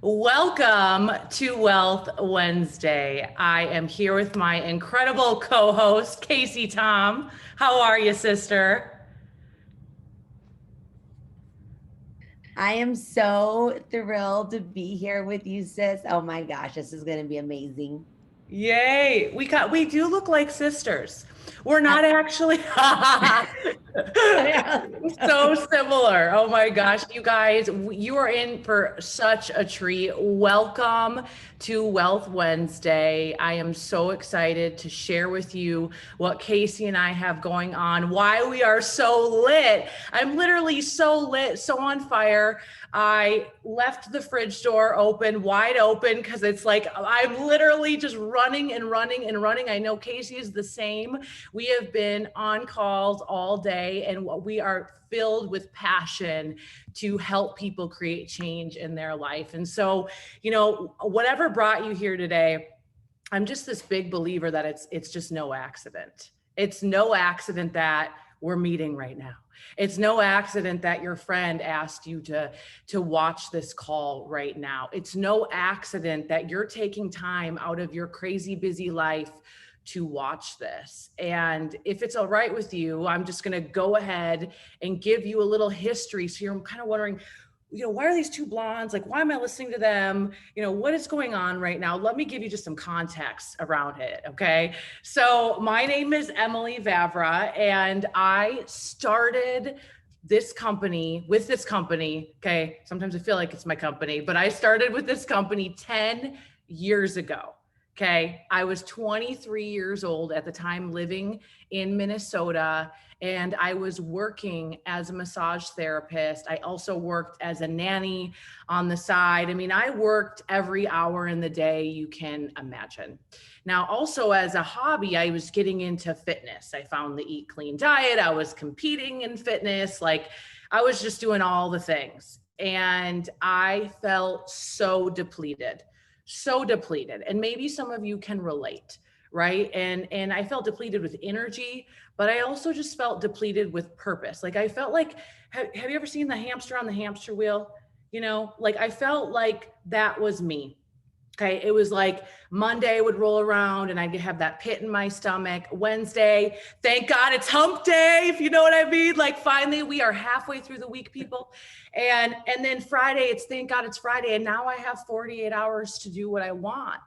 Welcome to Wealth Wednesday. I am here with my incredible co-host, Casey Tom. How are you, sister? I am so thrilled to be here with you, sis. Oh my gosh, this is going to be amazing. Yay. We do look like sisters. We're Uh, not actually so similar. Oh my gosh, you guys, you are in for such a treat. Welcome to Wealth Wednesday. I am so excited to share with you what Casey and I have going on, why we are so lit. I'm literally so lit, so on fire. I left the fridge door open, wide open, because it's like I'm literally just running and running and running. I know Casey is the same. We have been on calls all day, and we are filled with passion to help people create change in their life. And so, whatever brought you here today, I'm just this big believer that it's just no accident. It's no accident that we're meeting right now. It's no accident that your friend asked you to watch this call right now. It's no accident that you're taking time out of your crazy busy life to watch this. And if it's all right with you, I'm just going to go ahead and give you a little history. So you're kind of wondering, why are these two blondes? Like, why am I listening to them? What is going on right now? Let me give you just some context around it. Okay. So my name is Emily Vavra, and I started this company with this company. Okay. Sometimes I feel like it's my company, but I started with this company 10 years ago. Okay. I was 23 years old at the time, living in Minnesota, and I was working as a massage therapist. I also worked as a nanny on the side. I mean, I worked every hour in the day you can imagine. Now, also as a hobby, I was getting into fitness. I found the Eat Clean diet. I was competing in fitness. Like, I was just doing all the things. And I felt so depleted. And maybe some of you can relate, right? And I felt depleted with energy, but I also just felt depleted with purpose. Like, I felt like, have you ever seen the hamster on the hamster wheel? Like, I felt like that was me. Okay. It was like Monday would roll around and I'd have that pit in my stomach. Wednesday, thank God it's hump day, if you know what I mean. Like, finally we are halfway through the week, people. And then Friday, it's thank God it's Friday. And now I have 48 hours to do what I want.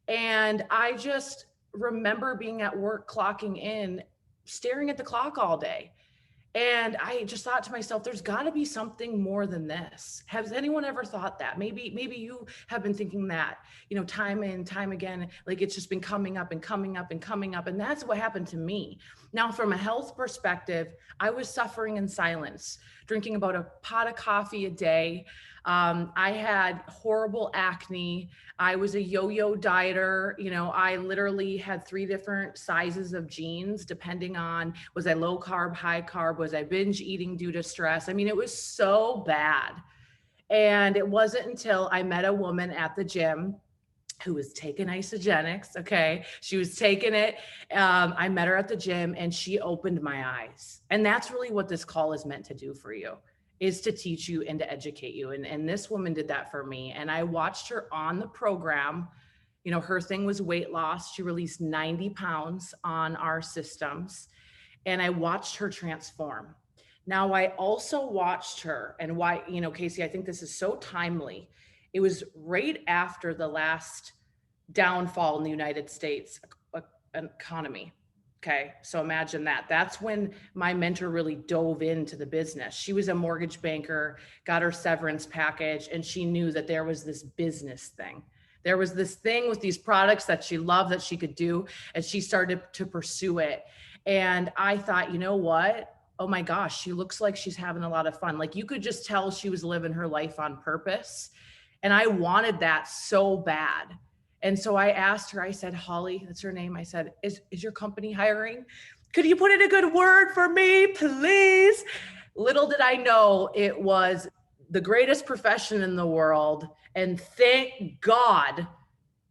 And I just remember being at work, clocking in, staring at the clock all day. And I just thought to myself, there's got to be something more than this. Has anyone ever thought that? Maybe you have been thinking that, time and time again, like it's just been coming up and coming up and coming up. And that's what happened to me. Now, from a health perspective, I was suffering in silence, drinking about a pot of coffee a day. I had horrible acne. I was a yo-yo dieter. I literally had 3 different sizes of jeans, depending on, was I low carb, high carb? Was I binge eating due to stress? I mean, it was so bad. And it wasn't until I met a woman at the gym who was taking isogenics. Okay. She was taking it. I met her at the gym and she opened my eyes. And that's really what this call is meant to do for you, is to teach you and to educate you. And this woman did that for me. And I watched her on the program. Her thing was weight loss. She released 90 pounds on our systems. And I watched her transform. Now, I also watched her, and why, Casey, I think this is so timely. It was right after the last downfall in the United States economy. Okay. So imagine that. That's when my mentor really dove into the business. She was a mortgage banker, got her severance package, and she knew that there was this business thing. There was this thing with these products that she loved that she could do, and she started to pursue it. And I thought, you know what? Oh my gosh, she looks like she's having a lot of fun. Like, you could just tell she was living her life on purpose. And I wanted that so bad. And so I asked her, I said, Holly, that's her name. I said, is your company hiring? Could you put in a good word for me, please? Little did I know it was the greatest profession in the world. And thank God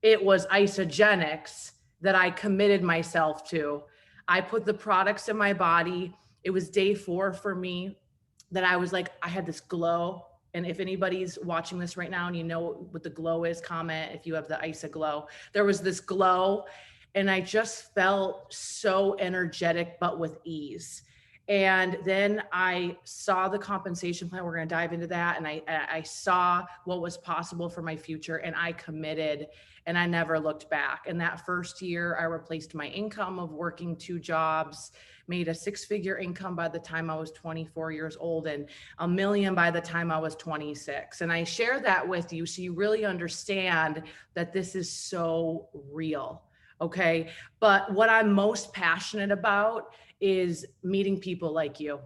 it was isogenics that I committed myself to. I put the products in my body. It was day 4 for me that I was like, I had this glow. And if anybody's watching this right now and you know what the glow is, comment if you have the ISA glow. There was this glow, and I just felt so energetic, but with ease. And then I saw the compensation plan. We're going to dive into that. And I saw what was possible for my future, and I committed, and I never looked back. And that first year, I replaced my income of working 2 jobs, made a 6-figure income by the time I was 24 years old, and a million by the time I was 26. And I share that with you so you really understand that this is so real. Okay. But what I'm most passionate about is meeting people like you.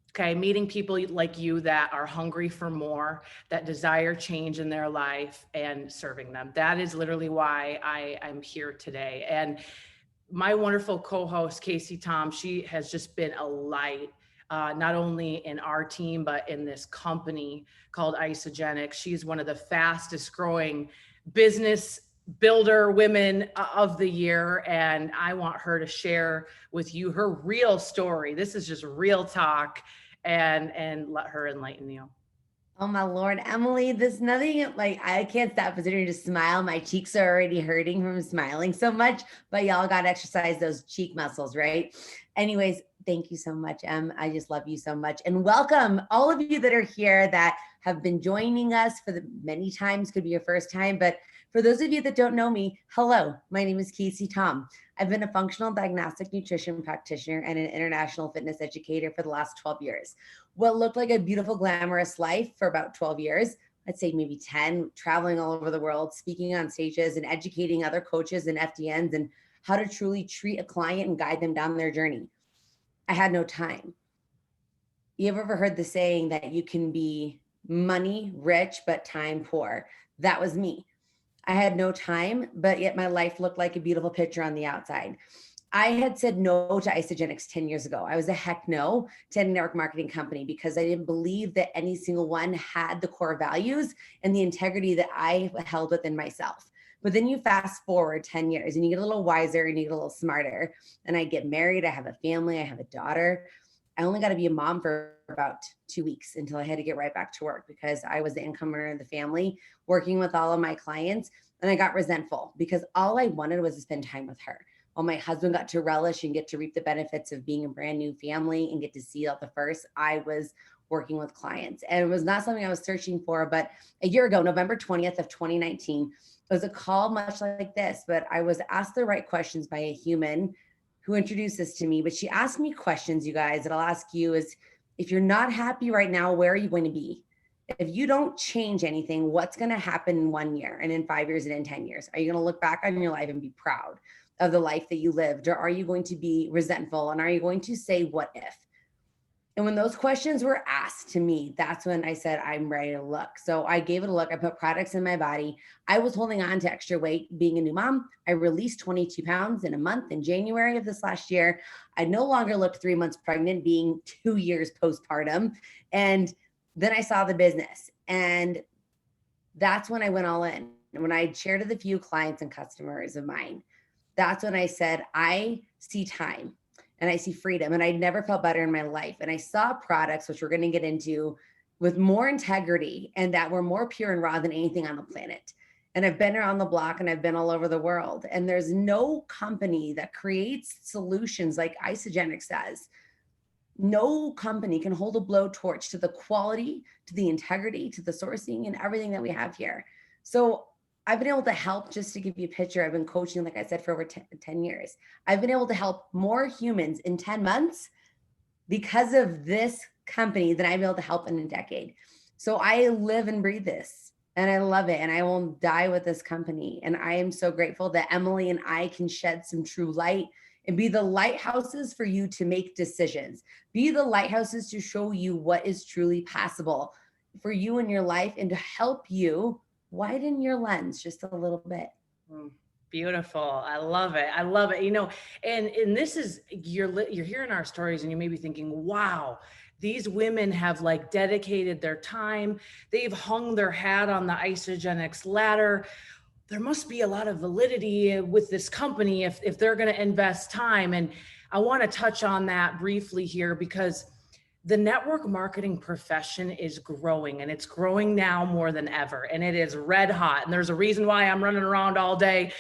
Okay. Meeting people like you that are hungry for more, that desire change in their life, and serving them. That is literally why I'm here today. And my wonderful co-host, Casey Tom, she has just been a light, not only in our team, but in this company called Isogenics. She's one of the fastest growing business builder women of the year. And I want her to share with you her real story. This is just real talk, and let her enlighten you. Oh my Lord, Emily, there's nothing like I can't stop considering to smile. My cheeks are already hurting from smiling so much, but y'all got to exercise those cheek muscles, right? Anyways, thank you so much, Em. I just love you so much. And welcome all of you that are here that have been joining us for the many times, could be your first time, but for those of you that don't know me, hello, my name is Casey Tom. I've been a functional diagnostic nutrition practitioner and an international fitness educator for the last 12 years. What looked like a beautiful, glamorous life for about 12 years, I'd say maybe 10, traveling all over the world, speaking on stages and educating other coaches and FDNs and how to truly treat a client and guide them down their journey. I had no time. You ever heard the saying that you can be money rich, but time poor? That was me. I had no time, but yet my life looked like a beautiful picture on the outside. I had said no to Isogenics 10 years ago. I was a heck no to any network marketing company because I didn't believe that any single one had the core values and the integrity that I held within myself. But then you fast forward 10 years and you get a little wiser and you get a little smarter. And I get married, I have a family, I have a daughter. I only got to be a mom for about 2 weeks until I had to get right back to work because I was the income earner of the family, working with all of my clients. And I got resentful because all I wanted was to spend time with her. While my husband got to relish and get to reap the benefits of being a brand new family and get to see out the first, I was working with clients. And it was not something I was searching for, but a year ago, November 20th of 2019, it was a call much like this, but I was asked the right questions by a human who introduced this to me. But she asked me questions, you guys, that I'll ask you is, if you're not happy right now, where are you going to be? If you don't change anything, what's going to happen in 1 year and in 5 years and in 10 years? Are you going to look back on your life and be proud of the life that you lived? Or are you going to be resentful? And are you going to say, what if? And when those questions were asked to me, that's when I said, I'm ready to look. So I gave it a look. I put products in my body. I was holding on to extra weight being a new mom. I released 22 pounds in a month in January of this last year. I no longer looked 3 months pregnant, being 2 years postpartum. And then I saw the business. And that's when I went all in. And when I shared with a few clients and customers of mine, that's when I said, I see time and I see freedom. And I never felt better in my life. And I saw products, which we're going to get into, with more integrity and that were more pure and raw than anything on the planet. And I've been around the block and I've been all over the world. And there's no company that creates solutions like Isogenics does. No company can hold a blowtorch to the quality, to the integrity, to the sourcing, and everything that we have here. So I've been able to help, just to give you a picture, I've been coaching, like I said, for over 10 years. I've been able to help more humans in 10 months because of this company than I've been able to help in a decade. So I live and breathe this and I love it. And I will die with this company. And I am so grateful that Emily and I can shed some true light and be the lighthouses for you to make decisions. Be the lighthouses to show you what is truly possible for you in your life and to help you widen your lens just a little bit. Beautiful. I love it. I love it. You know, and this is, you're hearing our stories and you may be thinking, wow, these women have like dedicated their time. They've hung their hat on the Isogenics ladder. There must be a lot of validity with this company if they're going to invest time. And I want to touch on that briefly here because The network marketing profession is growing, and it's growing now more than ever. And it is red hot. And there's a reason why I'm running around all day,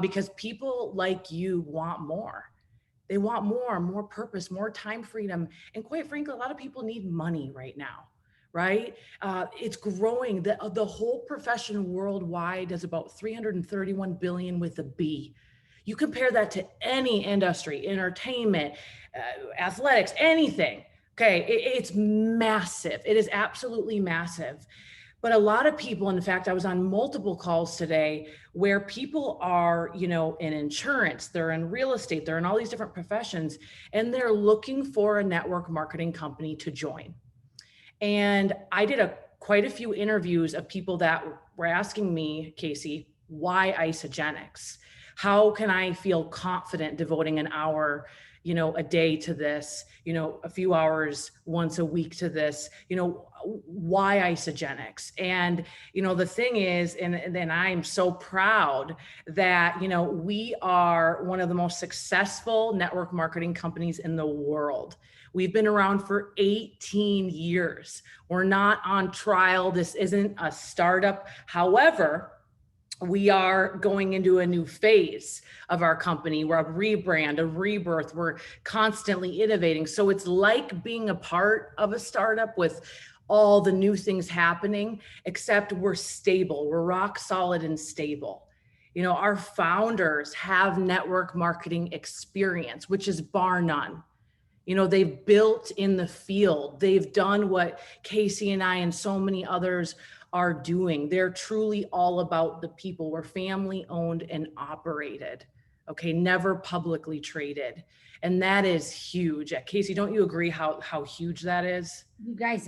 because people like you want more. They want more purpose, more time freedom. And quite frankly, a lot of people need money right now, right? It's growing. The whole profession worldwide is about 331 billion with a B. You compare that to any industry, entertainment, athletics, anything. Okay, it's massive. It is absolutely massive. But a lot of people, in fact, I was on multiple calls today where people are, in insurance, they're in real estate, they're in all these different professions, and they're looking for a network marketing company to join. And I did quite a few interviews of people that were asking me, Casey, why isogenics? How can I feel confident devoting an hour, a day to this, a few hours once a week to this, why isogenics? And, the thing is, and then I'm so proud that, we are one of the most successful network marketing companies in the world. We've been around for 18 years. We're not on trial. This isn't a startup. However, we are going into a new phase of our company. We're a rebrand, a rebirth. We're constantly innovating. So it's like being a part of a startup with all the new things happening, except we're stable. We're rock solid and stable. Our founders have network marketing experience, which is bar none. They've built in the field. They've done what Casey and I and so many others are doing. They're truly all about the people. We're family owned and operated. Okay, never publicly traded. And that is huge. Casey, don't you agree how huge that is? You guys,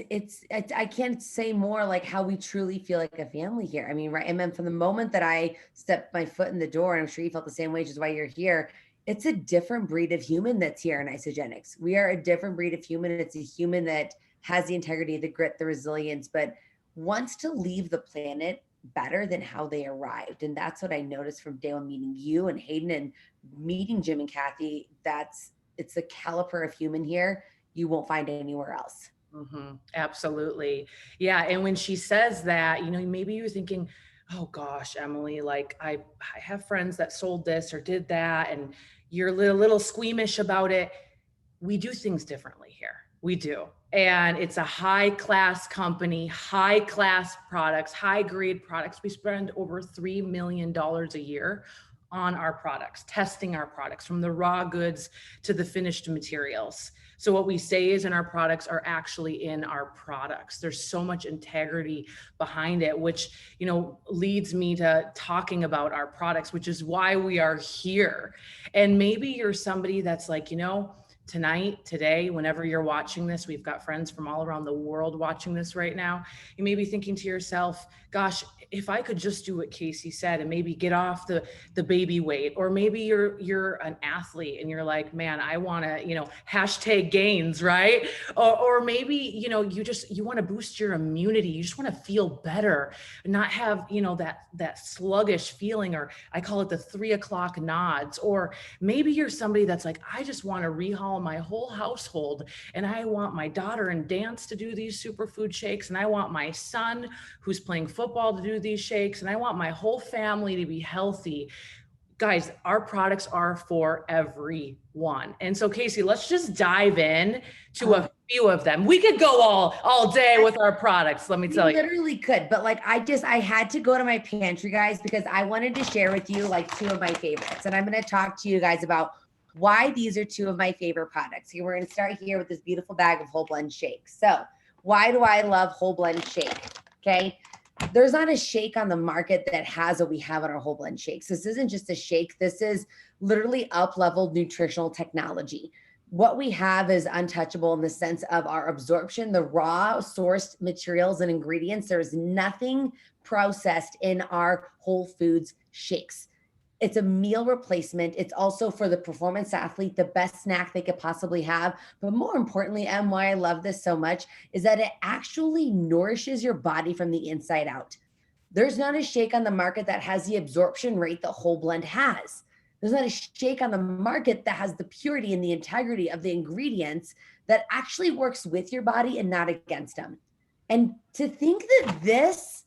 I can't say more like how we truly feel like a family here. I mean, right. And then from the moment that I stepped my foot in the door, and I'm sure you felt the same way, which is why you're here. It's a different breed of human that's here in Isogenics. We are a different breed of human. It's a human that has the integrity, the grit, the resilience, but wants to leave the planet better than how they arrived. And that's what I noticed from day one meeting you and Hayden and meeting Jim and Kathy. It's the caliper of human here you won't find anywhere else. Absolutely. Yeah. And when she says that, maybe you're thinking, oh gosh, Emily, like I have friends that sold this or did that, and you're a little squeamish about it. We do things differently here. We do. And it's a high class company, high class products, high grade products. We spend over $3 million a year on our products, testing our products from the raw goods to the finished materials. So what we say is in our products are actually in our products. There's so much integrity behind it, which, leads me to talking about our products, which is why we are here. And maybe you're somebody that's like, tonight, today, whenever you're watching this, we've got friends from all around the world watching this right now. You may be thinking to yourself, gosh, if I could just do what Casey said and maybe get off the baby weight, or maybe you're an athlete and you're like, man, I want to, hashtag gains, right? Or maybe, you want to boost your immunity. You just want to feel better and not have, that sluggish feeling, or I call it the 3 o'clock nods. Or maybe you're somebody that's like, I just want to rehaul my whole household, and I want my daughter and dance to do these superfood shakes, and I want my son who's playing football to do these shakes, and I want my whole family to be healthy. Guys, our products are for everyone. And so Casey, let's just dive in to a few of them. We could go all day with our products, let me tell you. Literally could, but like I had to go to my pantry, guys, because I wanted to share with you like two of my favorites. And I'm going to talk to you guys about why these are two of my favorite products. Here, we're going to start here with this beautiful bag of whole blend shakes. So why do I love whole blend shake? Okay. There's not a shake on the market that has what we have in our whole blend shakes. This isn't just a shake. This is literally up-leveled nutritional technology. What we have is untouchable in the sense of our absorption, the raw sourced materials and ingredients. There's nothing processed in our whole foods shakes. It's a meal replacement. It's also for the performance athlete, the best snack they could possibly have. But more importantly, and why I love this so much, is that it actually nourishes your body from the inside out. There's not a shake on the market that has the absorption rate that whole blend has. There's not a shake on the market that has the purity and the integrity of the ingredients that actually works with your body and not against them. And to think that this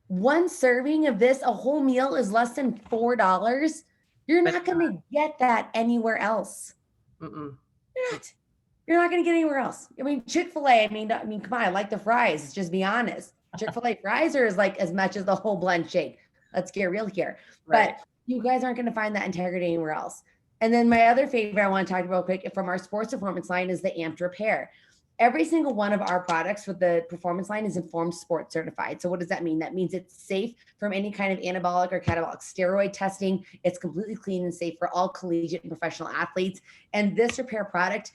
one serving of this, a whole meal is less than $4, you're But not going to get that anywhere else. mm-mm. You're not. You're not going to get anywhere else. I mean, Chick-fil-A, I mean, come on, I like the fries. Let's just be honest. Chick-fil-A fries are like as much as the whole blend shake. Let's get real here. Right. But you guys aren't going to find that integrity anywhere else. And then my other favorite I want to talk about real quick from our sports performance line is the Amped Repair. Every single one of our products with the performance line is Informed Sport certified. So what does that mean? That means it's safe from any kind of anabolic or catabolic steroid testing. It's completely clean and safe for all collegiate and professional athletes. And this repair product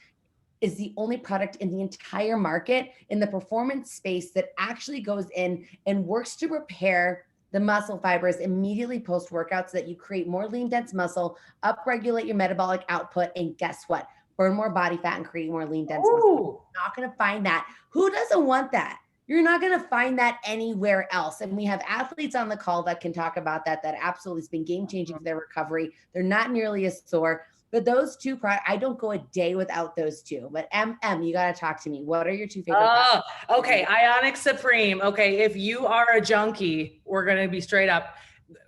is the only product in the entire market in the performance space that actually goes in and works to repair the muscle fibers immediately post workout so that you create more lean, dense muscle, upregulate your metabolic output, and guess what? Burn more body fat and create more lean, dense muscle. You're not going to find that. Who doesn't want that? You're not going to find that anywhere else. And we have athletes on the call that can talk about that. That absolutely has been game changing for their recovery. They're not nearly as sore. But those two products, I don't go a day without those two. But you got to talk to me. What are your two favorite products? Okay. Ionic Supreme. Okay. If you are a junkie, we're going to be straight up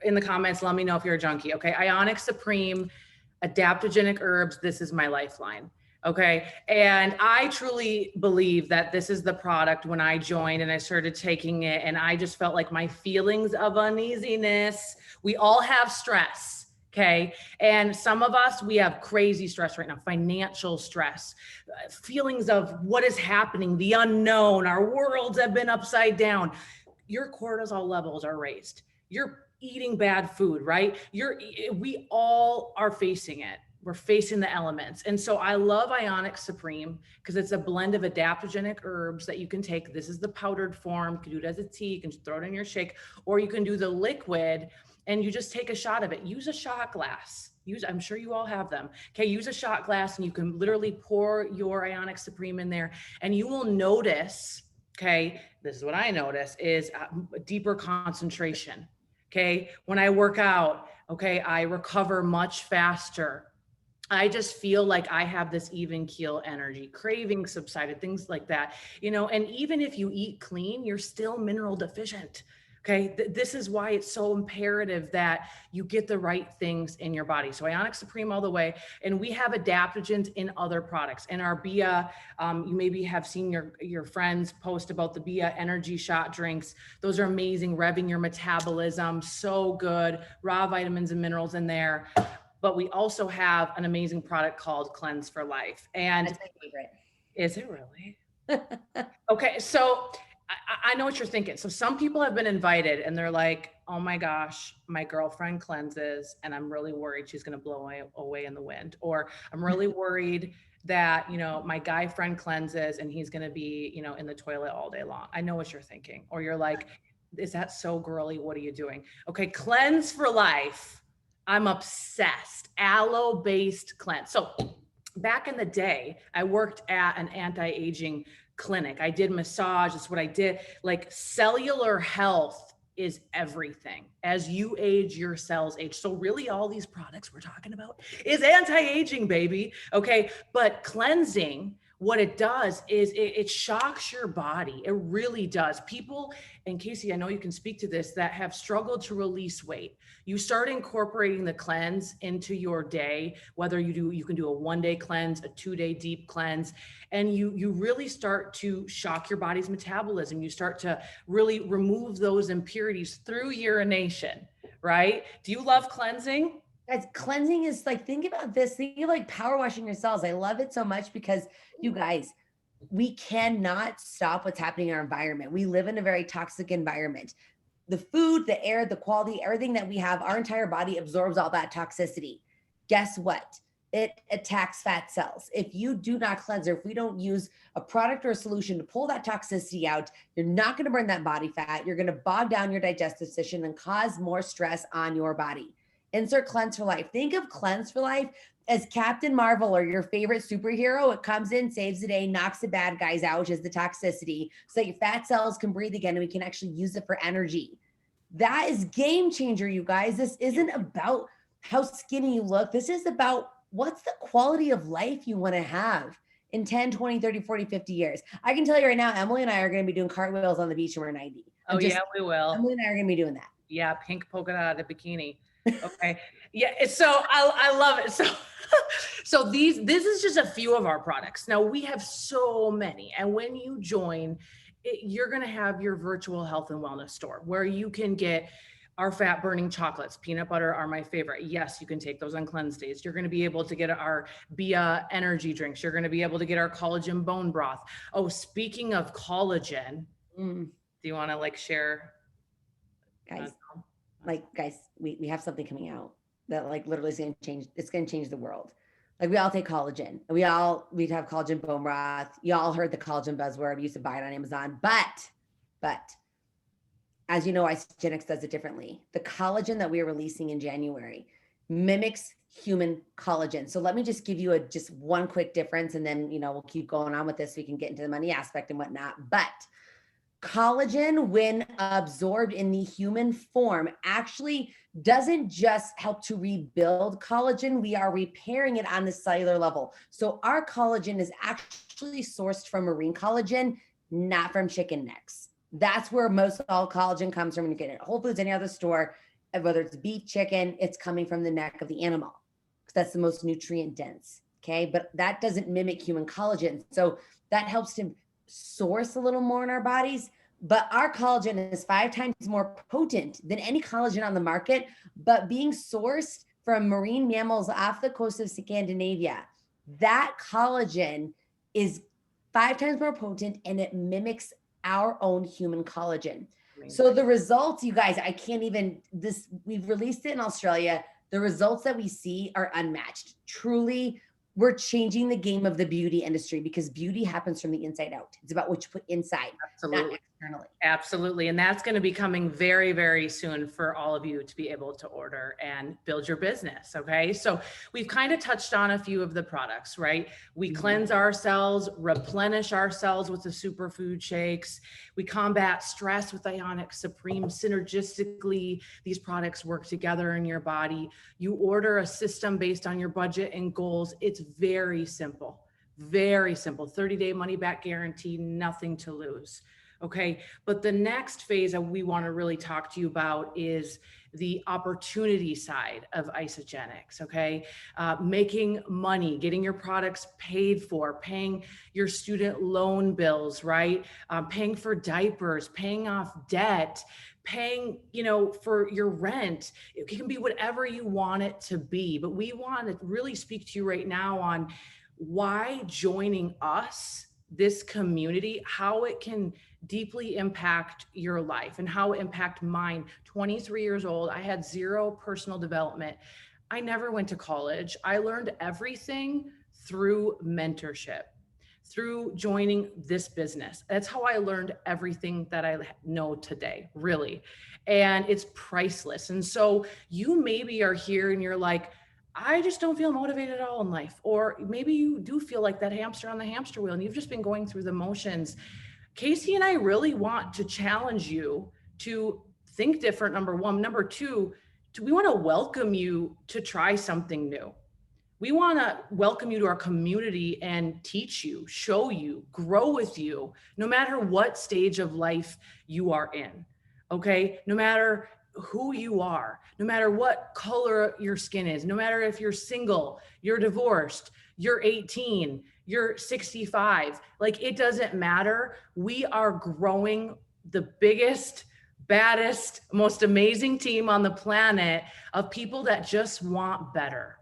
in the comments. Let me know if you're a junkie. Okay. Ionic Supreme, adaptogenic herbs. This is my lifeline. Okay. And I truly believe that this is the product when I joined and I started taking it. And I just felt like my feelings of uneasiness, we all have stress. Okay. And some of us, we have crazy stress right now, financial stress, feelings of what is happening, the unknown, our worlds have been upside down. Your cortisol levels are raised. You're eating bad food, right? We all are facing it. We're facing the elements. And so I love Ionic Supreme because it's a blend of adaptogenic herbs that you can take. This is the powdered form. You can do it as a tea, you can throw it in your shake, or you can do the liquid and you just take a shot of it. Use a shot glass. I'm sure you all have them. Okay, use a shot glass and you can literally pour your Ionic Supreme in there and you will notice, okay, this is what I notice, is a deeper concentration. Okay, when I work out, okay, I recover much faster. I just feel like I have this even keel energy, cravings subsided, things like that, and even if you eat clean, you're still mineral deficient. Okay. This is why it's so imperative that you get the right things in your body. So Ionic Supreme all the way. And we have adaptogens in other products. And our BIA, you maybe have seen your friends post about the BIA energy shot drinks. Those are amazing, revving your metabolism. So good. Raw vitamins and minerals in there. But we also have an amazing product called Cleanse for Life. And that's my favorite. Is it really? Okay. So I know what you're thinking. So some people have been invited and they're like, oh my gosh, my girlfriend cleanses and I'm really worried she's going to blow away in the wind. Or I'm really worried that, my guy friend cleanses and he's going to be, in the toilet all day long. I know what you're thinking. Or you're like, is that so girly? What are you doing? Okay. Cleanse for Life. I'm obsessed. Aloe-based cleanse. So back in the day, I worked at an anti-aging clinic. I did massage. That's what I did. Like cellular health is everything. As you age, your cells age. So really all these products we're talking about is anti-aging, baby. Okay. But cleansing, what it does is it shocks your body. It really does. People, and Casey, I know you can speak to this, that have struggled to release weight. You start incorporating the cleanse into your day, whether you can do a 1-day cleanse, a 2-day deep cleanse, and you really start to shock your body's metabolism. You start to really remove those impurities through urination, right? Do you love cleansing? Guys, cleansing is like, think about this. Think of like power washing your cells. I love it so much because you guys, we cannot stop what's happening in our environment. We live in a very toxic environment. The food, the air, the quality, everything that we have, our entire body absorbs all that toxicity. Guess what? It attacks fat cells. If you do not cleanse, or if we don't use a product or a solution to pull that toxicity out, you're not going to burn that body fat. You're going to bog down your digestive system and cause more stress on your body. Insert Cleanse for Life. Think of Cleanse for Life as Captain Marvel or your favorite superhero. It comes in, saves the day, knocks the bad guys out, which is the toxicity, so that your fat cells can breathe again and we can actually use it for energy. That is game changer, you guys. This isn't about how skinny you look. This is about what's the quality of life you want to have. in 10, 20, 30, 40, 50 years. I can tell you right now, Emily and I are going to be doing cartwheels on the beach when we're 90. Oh yeah, we will. Emily and I are going to be doing that. Yeah, pink polka dotted bikini. Okay. Yeah, so I love it. So so this is just a few of our products. Now we have so many, and when you join, you're going to have your virtual health and wellness store where you can get our fat burning chocolates. Peanut butter are my favorite. Yes, you can take those on cleanse days. You're going to be able to get our Bia energy drinks. You're going to be able to get our collagen bone broth. Oh, speaking of collagen, Mm, do you want to like share? guys, guys, we have something coming out that like literally is going to change. It's going to change the world. Like we all take collagen. We'd have collagen bone broth. You all heard the collagen buzzword. We used to buy it on Amazon, but as you know, Isogenics does it differently. The collagen that we are releasing in January mimics human collagen. So let me just give you just one quick difference, and then we'll keep going on with this so we can get into the money aspect and whatnot. But collagen, when absorbed in the human form, actually doesn't just help to rebuild collagen, we are repairing it on the cellular level. So our collagen is actually sourced from marine collagen, not from chicken necks. That's where most all collagen comes from when you get it at Whole Foods, any other store, whether it's beef, chicken, it's coming from the neck of the animal because that's the most nutrient dense. Okay. But that doesn't mimic human collagen. So that helps to source a little more in our bodies. But our collagen is 5 times more potent than any collagen on the market, but being sourced from marine mammals off the coast of Scandinavia. That collagen is 5 times more potent and it mimics our own human collagen. Amazing. So the results, you guys, we've released it in Australia. The results that we see are unmatched. Truly, we're changing the game of the beauty industry because beauty happens from the inside out. It's about what you put inside, absolutely, not externally. Absolutely. And that's going to be coming very, very soon for all of you to be able to order and build your business. Okay. So we've kind of touched on a few of the products, right? We cleanse our cells, replenish our cells with the superfood shakes. We combat stress with Ionic Supreme. Synergistically, these products work together in your body. You order a system based on your budget and goals. It's very simple, very simple. 30-day money back guarantee, nothing to lose. Okay. But the next phase that we want to really talk to you about is the opportunity side of Isogenics. Okay. Making money, getting your products paid for, paying your student loan bills, right? Paying for diapers, paying off debt, paying, for your rent. It can be whatever you want it to be, but we want to really speak to you right now on why joining us, this community, how it can deeply impact your life and how it impact mine. 23 years old, I had zero personal development. I never went to college. I learned everything through mentorship, through joining this business. That's how I learned everything that I know today, really. And it's priceless. And so you maybe are here and you're like, I just don't feel motivated at all in life. Or maybe you do feel like that hamster on the hamster wheel and you've just been going through the motions. Casey and I really want to challenge you to think different, number one. Number two, we want to welcome you to try something new. We want to welcome you to our community and teach you, show you, grow with you, no matter what stage of life you are in. Okay. No matter who you are, no matter what color your skin is, no matter if you're single, you're divorced, you're 18, you're 65, like it doesn't matter. We are growing the biggest, baddest, most amazing team on the planet of people that just want better.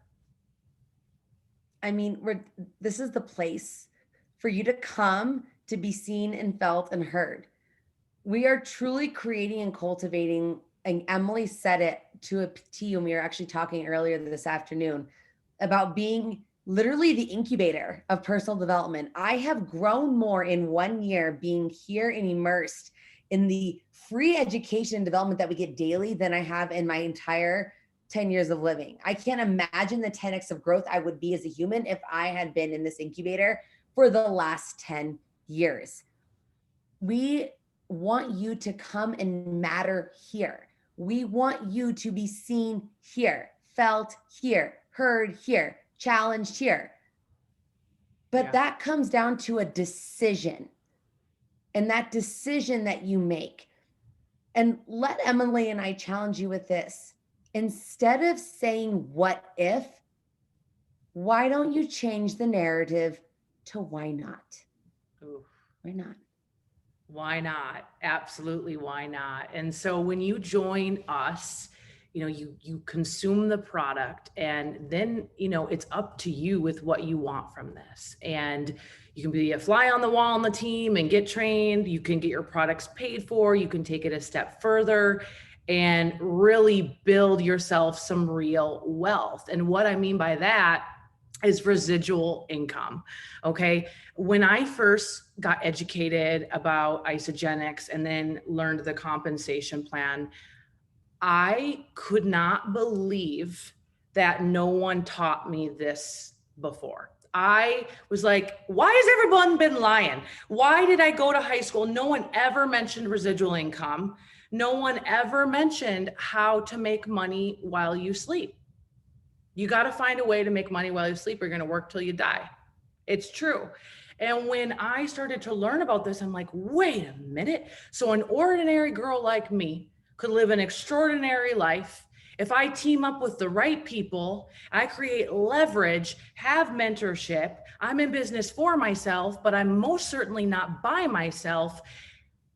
I mean, this is the place for you to come to be seen and felt and heard. We are truly creating and cultivating, and Emily said it to a T when we were actually talking earlier this afternoon about being literally the incubator of personal development. I have grown more in 1 year being here and immersed in the free education and development that we get daily than I have in my entire 10 years of living. I can't imagine the 10x of growth I would be as a human if I had been in this incubator for the last 10 years. We want you to come and matter here. We want you to be seen here, felt here, heard here, challenged here. But Yeah. that comes down to a decision, and that decision that you make. And let Emily and I challenge you with this. Instead of saying what if, why don't you change the narrative to why not? Ooh. Why not? Why not? Absolutely, why not? And so when you join us, you consume the product, and then, it's up to you with what you want from this. And you can be a fly on the wall on the team and get trained. You can get your products paid for. You can take it a step further and really build yourself some real wealth. And what I mean by that is residual income. Okay. When I first got educated about isogenics and then learned the compensation plan, I could not believe that no one taught me this before. I was like, why has everyone been lying? Why did I go to high school? No one ever mentioned residual income. No one ever mentioned how to make money while you sleep. You got to find a way to make money while you sleep. You're going to work till you die. It's true. And when I started to learn about this, I'm like, wait a minute. So an ordinary girl like me could live an extraordinary life if I team up with the right people. I create leverage, have mentorship. I'm in business for myself, but I'm most certainly not by myself.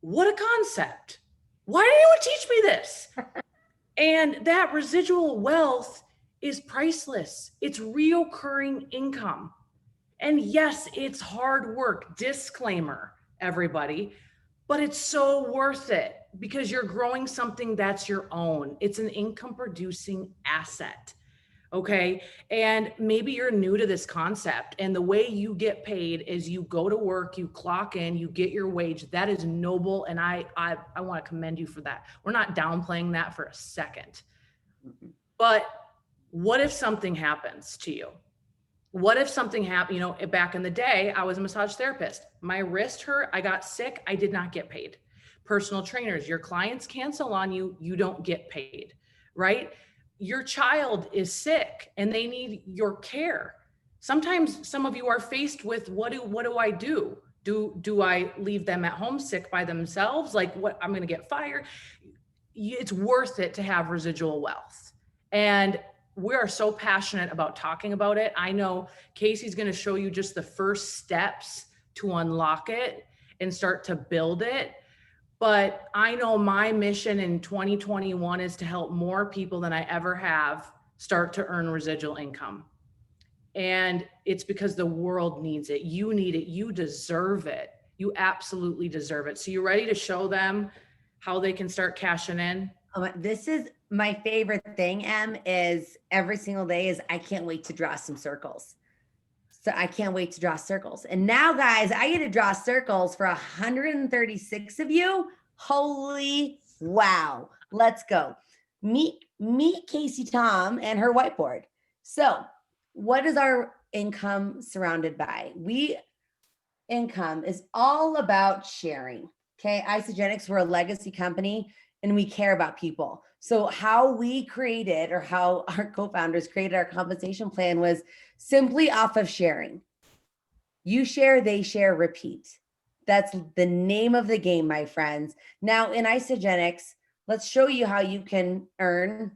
What a concept. Why didn't anyone teach me this? And that residual wealth is priceless. It's reoccurring income. And yes, it's hard work. Disclaimer, everybody, but it's so worth it because you're growing something that's your own. It's an income producing asset. Okay. And maybe you're new to this concept, and the way you get paid is you go to work, you clock in, you get your wage. That is noble. And I want to commend you for that. We're not downplaying that for a second. But what if something happens to you? What if something happened? Back in the day, I was a massage therapist. My wrist hurt. I got sick. I did not get paid. Personal trainers, your clients cancel on you. You don't get paid, right? Your child is sick and they need your care. Sometimes some of you are faced with what do I do? Do I leave them at home sick by themselves? Like, what, I'm going to get fired. It's worth it to have residual wealth. And we are so passionate about talking about it. I know Casey's going to show you just the first steps to unlock it and start to build it. But I know my mission in 2021 is to help more people than I ever have start to earn residual income. And it's because the world needs it. You need it. You deserve it. You absolutely deserve it. So you ready to show them how they can start cashing in? This is my favorite thing, Em, is every single day is I can't wait to draw some circles. So I can't wait to draw circles. And now, guys, I get to draw circles for 136 of you. Holy wow. Let's go. Meet Casey Tom and her whiteboard. So what is our income surrounded by? Income is all about sharing. Okay. Isogenics, we're a legacy company and we care about people. So how we created, or how our co-founders created our compensation plan, was simply off of sharing. You share, they share, repeat. That's the name of the game, my friends. Now in Isogenics, let's show you how you can earn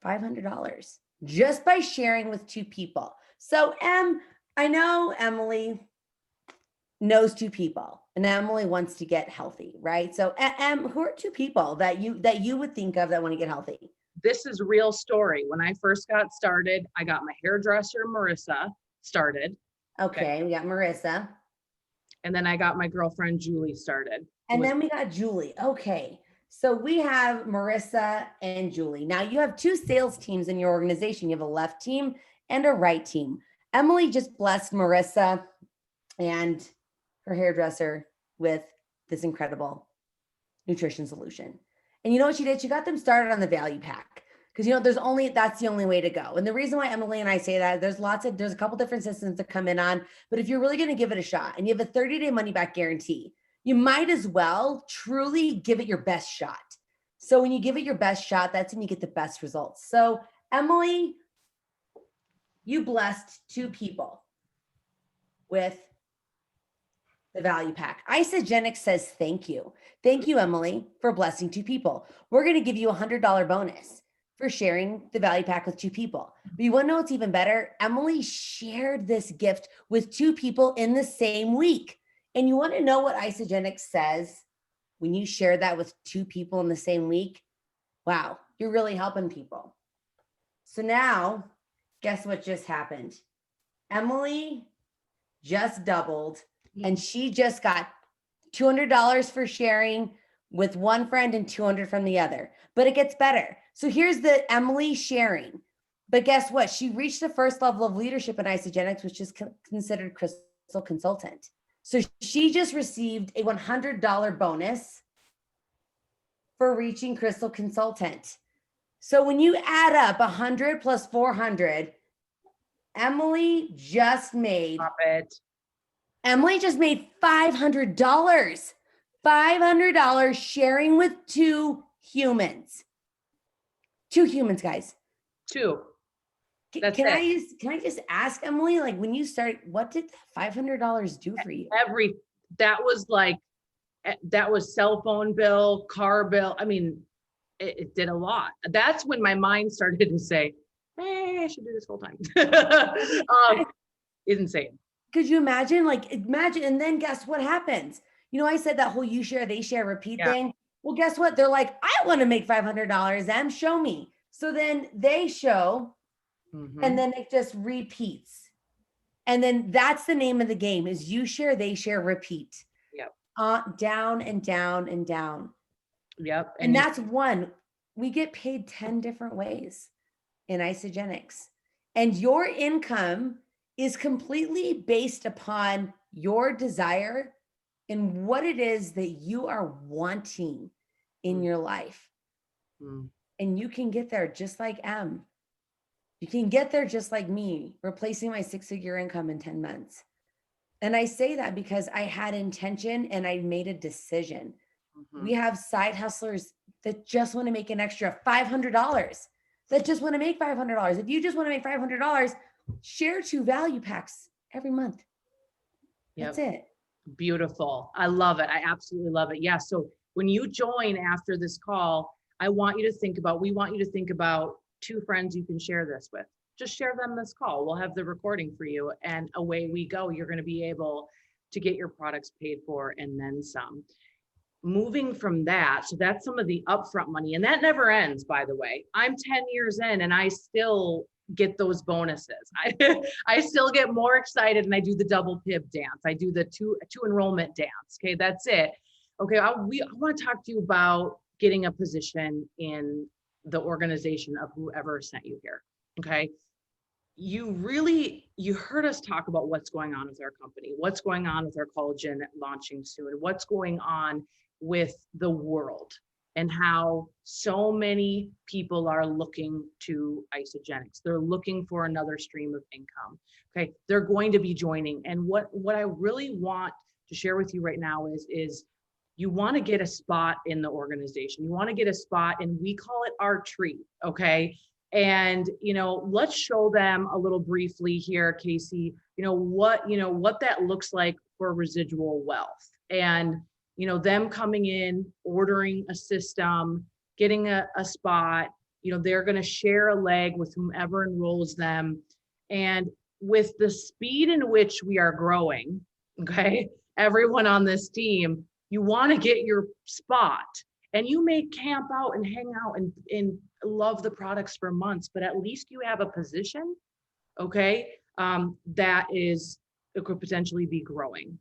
$500 just by sharing with two people. So I know Emily knows two people, and Emily wants to get healthy, right? So who are two people that you would think of that want to get healthy? This is a real story. When I first got started, I got my hairdresser, Marissa, started. Okay, we got Marissa. And then I got my girlfriend, Julie, started. And then we got Julie. Okay. So we have Marissa and Julie. Now you have two sales teams in your organization. You have a left team and a right team. Emily just blessed Marissa and her hairdresser with this incredible nutrition solution. And you know what she did? She got them started on the value pack. Because that's the only way to go. And the reason why Emily and I say that, there's a couple different systems to come in on, but if you're really going to give it a shot and you have a 30-day money back guarantee, you might as well truly give it your best shot. So when you give it your best shot, that's when you get the best results. So Emily, you blessed two people. with the value pack. Isagenix says, thank you. Thank you, Emily, for blessing 2 people. We're going to give you a $100 bonus for sharing the value pack with 2 people. But you want to know what's even better? Emily shared this gift with 2 people in the same week. And you want to know what Isagenix says when you share that with 2 people in the same week? Wow, you're really helping people. So now, guess what just happened? Emily just doubled, and she just got $200 for sharing with one friend and 200 from the other. But it gets better. So here's the Emily sharing. But guess what? She reached the first level of leadership in Isagenix, which is considered Crystal Consultant. So she just received a $100 bonus for reaching Crystal Consultant. So when you add up 100 plus 400, Emily just made $500. $500 sharing with 2 humans. 2 humans, guys. 2. Can I just ask Emily, like, when you started, what did $500 do for you? That was cell phone bill, car bill. I mean, it did a lot. That's when my mind started to say, hey, I should do this full time. It's insane. Could you imagine? And then guess what happens? You know, I said that whole you share, they share, repeat thing. Well, guess what? They're like, I want to make $500. Em, show me. So then they show, and then it just repeats. And then that's the name of the game is you share, they share, repeat. Yep. Down and down and down. Yep. And that's one. We get paid 10 different ways in Isagenix. And your income is completely based upon your desire and what it is that you are wanting in your life. And you can get there just like Em. You can get there just like me, replacing my 6-figure income in 10 months. And I say that because I had intention and I made a decision. We have side hustlers that just want to make an extra $500, that just want to make $500. If you just want to make $500, share 2 value packs every month. That's it. Beautiful. I love it. I absolutely love it. Yeah. So when you join after this call, we want you to think about 2 friends you can share this with. Just share them this call. We'll have the recording for you and away we go. You're going to be able to get your products paid for and then some. Moving from that, so that's some of the upfront money, and that never ends, by the way. I'm 10 years in and I still get those bonuses. I still get more excited and I do the double pib dance. I do the two enrollment dance. Okay, that's it. Okay, I want to talk to you about getting a position in the organization of whoever sent you here. Okay. You heard us talk about what's going on with our company, what's going on with our collagen launching soon, what's going on with the world, and how so many people are looking to Isagenix. They're looking for another stream of income. Okay, they're going to be joining. And what I really want to share with you right now is you want to get a spot in the organization. You want to get a spot, and we call it our tree. Okay. And, let's show them a little briefly here, Casey, what that looks like for residual wealth. And, them coming in, ordering a system, getting a spot, they're going to share a leg with whomever enrolls them. And with the speed in which we are growing, okay, everyone on this team, you want to get your spot. And you may camp out and hang out and love the products for months, but at least you have a position, okay, it could potentially be growing.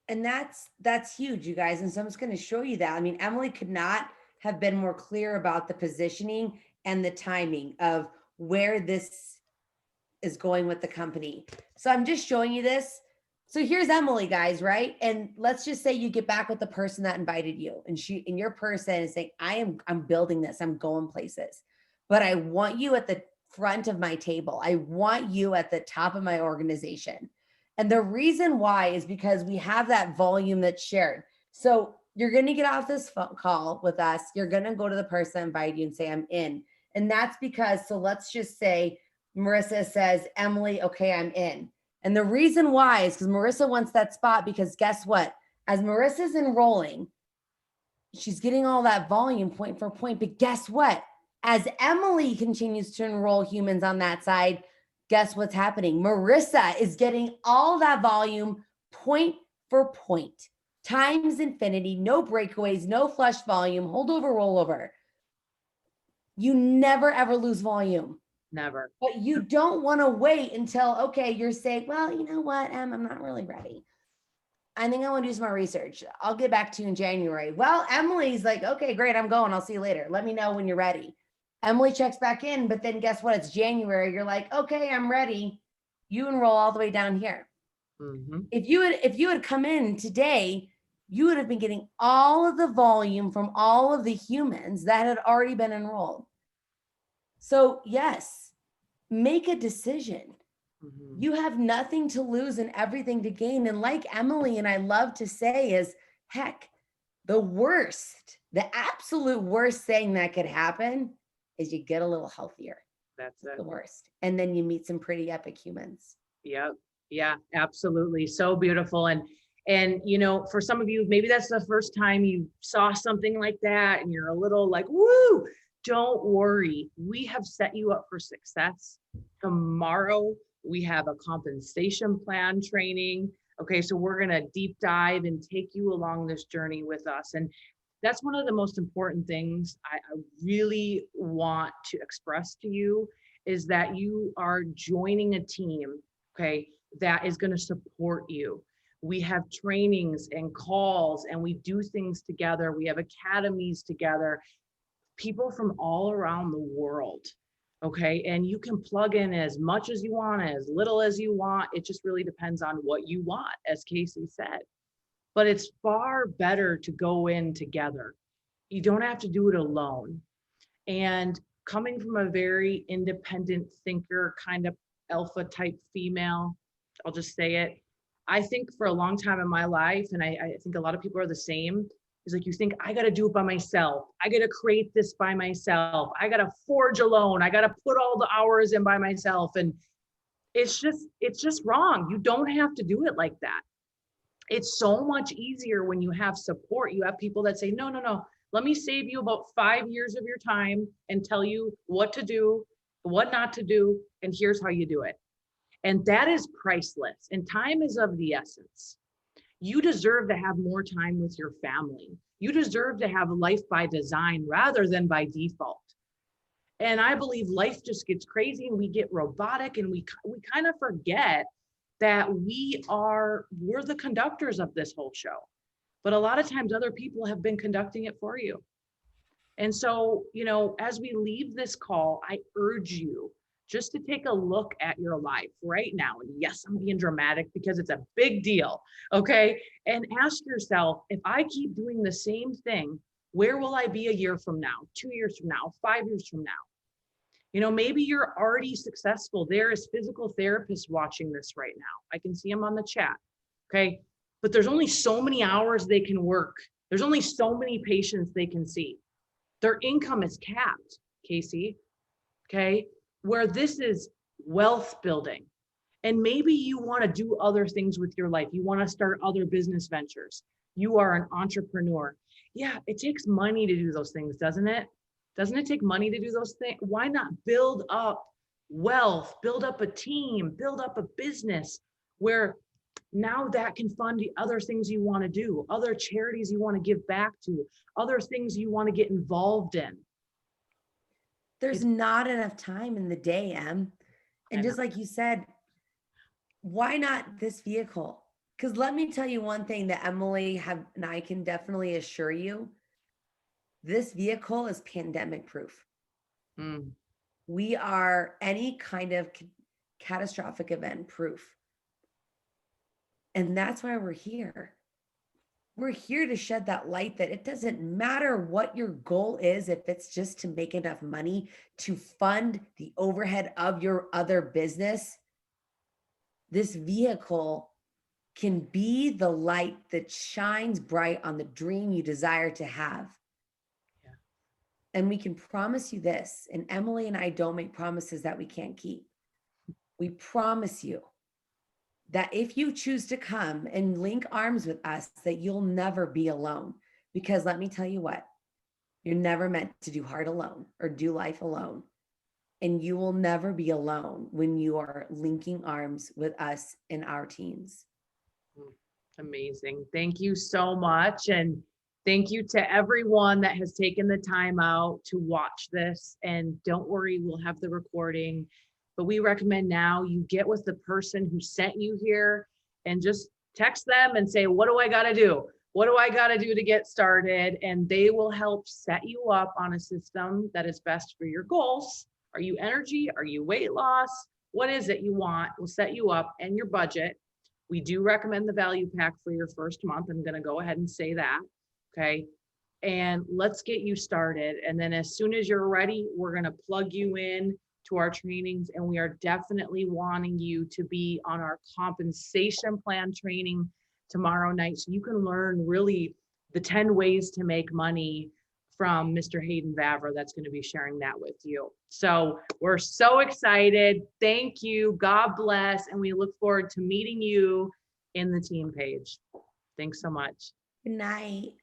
And that's huge, you guys. And so I'm just going to show you that. I mean, Emily could not have been more clear about the positioning and the timing of where this is going with the company. So I'm just showing you this. So here's Emily, guys, right? And let's just say you get back with the person that invited you, and your person is saying, I'm building this, I'm going places, but I want you at the front of my table. I want you at the top of my organization. And the reason why is because we have that volume that's shared. So you're going to get off this phone call with us. You're going to go to the person that invited you and say, I'm in. And that's because, so let's just say Marissa says, Emily, okay, I'm in. And the reason why is because Marissa wants that spot, because guess what? As Marissa's enrolling, she's getting all that volume point for point. But guess what? As Emily continues to enroll humans on that side, guess what's happening? Marissa is getting all that volume point for point, times infinity, no breakaways, no flush volume, holdover, rollover. You never ever lose volume. Never. But you don't want to wait until, okay, you're saying, well, you know what, Em, I'm not really ready. I think I want to do some more research. I'll get back to you in January. Well, Emily's like, okay, great, I'm going. I'll see you later. Let me know when you're ready. Emily checks back in, but then guess what? It's January. You're like, okay, I'm ready. You enroll all the way down here. Mm-hmm. If you had come in today, you would have been getting all of the volume from all of the humans that had already been enrolled. So yes, make a decision. Mm-hmm. You have nothing to lose and everything to gain. And like Emily and I love to say is, heck, the worst, the absolute worst thing that could happen is you get a little healthier. That's it. The worst. And then you meet some pretty epic humans. Yep. Yeah, absolutely. So beautiful. And you know, for some of you, maybe that's the first time you saw something like that and you're a little like, woo, don't worry. We have set you up for success. Tomorrow, we have a compensation plan training. Okay, so we're going to deep dive and take you along this journey with us. And that's one of the most important things I really want to express to you is that you are joining a team, okay, that is going to support you. We have trainings and calls and we do things together. We have academies together, people from all around the world. Okay. And you can plug in as much as you want, as little as you want. It just really depends on what you want, as Casey said. But it's far better to go in together. You don't have to do it alone. And coming from a very independent thinker, kind of alpha type female, I'll just say it. I think for a long time in my life, and I think a lot of people are the same, is like you think, I got to do it by myself. I got to create this by myself. I got to forge alone. I got to put all the hours in by myself. And it's just wrong. You don't have to do it like that. It's so much easier when you have support. You have people that say, no, no, no, let me save you about 5 years of your time and tell you what to do, what not to do, and here's how you do it. And that is priceless. And time is of the essence. You deserve to have more time with your family. You deserve to have a life by design rather than by default. And I believe life just gets crazy and we get robotic and we kind of forget that we're the conductors of this whole show. But a lot of times other people have been conducting it for you. And so, you know, as we leave this call, I urge you just to take a look at your life right now. And yes, I'm being dramatic because it's a big deal. Okay. And ask yourself, if I keep doing the same thing, where will I be a year from now, 2 years from now, 5 years from now? You know, maybe you're already successful. There is physical therapists watching this right now. I can see them on the chat. Okay. But there's only so many hours they can work. There's only so many patients they can see. Their income is capped, Casey. Okay. Where this is wealth building. And maybe you want to do other things with your life. You want to start other business ventures. You are an entrepreneur. Yeah, it takes money to do those things, doesn't it? Doesn't it take money to do those things? Why not build up wealth, build up a team, build up a business where now that can fund the other things you want to do, other charities you want to give back to, other things you want to get involved in. There's not enough time in the day, Em. And just like you said, why not this vehicle? Because let me tell you one thing that Emily and I can definitely assure you, this vehicle is pandemic proof. Mm. We are any kind of catastrophic event proof. And that's why we're here. We're here to shed that light that it doesn't matter what your goal is, if it's just to make enough money to fund the overhead of your other business, this vehicle can be the light that shines bright on the dream you desire to have. Yeah. And we can promise you this, and Emily and I don't make promises that we can't keep. We promise you that if you choose to come and link arms with us, that you'll never be alone. Because let me tell you what, you're never meant to do hard alone or do life alone. And you will never be alone when you are linking arms with us and our teams. Amazing. Thank you so much. And thank you to everyone that has taken the time out to watch this. And don't worry, we'll have the recording. But we recommend now you get with the person who sent you here and just text them and say, what do I got to do? What do I got to do to get started? And they will help set you up on a system that is best for your goals. Are you energy? Are you weight loss? What is it you want? We'll set you up and your budget. We do recommend the value pack for your first month. I'm going to go ahead and say that. Okay. And let's get you started. And then as soon as you're ready, we're going to plug you in to our trainings. And we are definitely wanting you to be on our compensation plan training tomorrow night. So you can learn really the 10 ways to make money from Mr. Hayden Vavra that's going to be sharing that with you. So we're so excited. Thank you. God bless. And we look forward to meeting you in the team page. Thanks so much. Good night.